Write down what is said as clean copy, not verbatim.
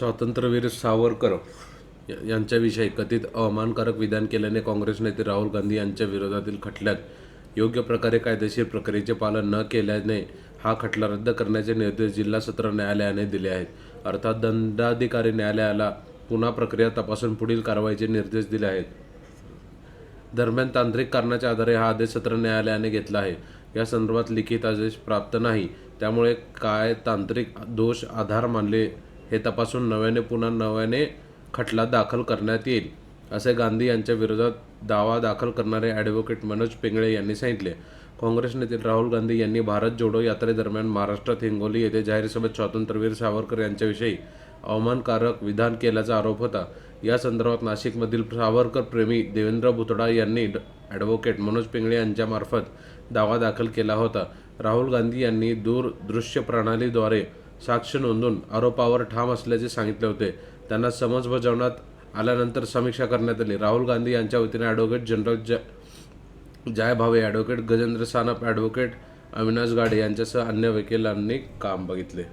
स्वातंत्र्यवीर सावरकर यांच्याविषयी कथित अवमानकारक विधान केल्याने काँग्रेस नेते राहुल गांधी यांच्या विरोधातील खटल्यात योग्य प्रकारे कायदेशीर प्रक्रियेचे पालन न केल्याने हा खटला रद्द करण्याचे निर्देश जिल्हा सत्र न्यायालयाने दिले आहेत. अर्थात दंडाधिकारी न्यायालयाला पुन्हा प्रक्रिया तपासून पुढील कारवाईचे निर्देश दिले आहेत. दरम्यान तांत्रिक कारणाच्या आधारे हा आदेश सत्र न्यायालयाने घेतला आहे. या संदर्भात लिखित आदेश प्राप्त नाही, त्यामुळे काय तांत्रिक दोष आधार मानले हे तपासून पुन्हा नव्याने खटला दाखल करण्यात येईल, असे गांधी यांच्या विरोधात दावा दाखल करणारे ॲडव्होकेट मनोज पिंगळे यांनी सांगितले. काँग्रेस नेते राहुल गांधी यांनी भारत जोडो यात्रेदरम्यान महाराष्ट्रात हिंगोली येथे जाहीर सभेत स्वातंत्र्यवीर सावरकर यांच्याविषयी अवमानकारक विधान केल्याचा आरोप होता. या संदर्भात नाशिकमधील सावरकर प्रेमी देवेंद्र भुतडा यांनी ॲडव्होकेट मनोज पिंगळे यांच्यामार्फत दावा दाखल केला होता. राहुल गांधी यांनी दूरदृश्य प्रणालीद्वारे साक्ष नोंदवून आरोपावर ठाम असल्याचे सांगितले होते. त्यांना समज बजावण्यात आल्यानंतर समीक्षा करण्यात आली. राहुल गांधी यांच्या वतीने ॲडव्होकेट जनरल जय भावे, ॲडव्होकेट गजेंद्र सानप, ॲडव्होकेट अविनाश गाडे यांच्यासह अन्य वकिलांनी काम बघितले.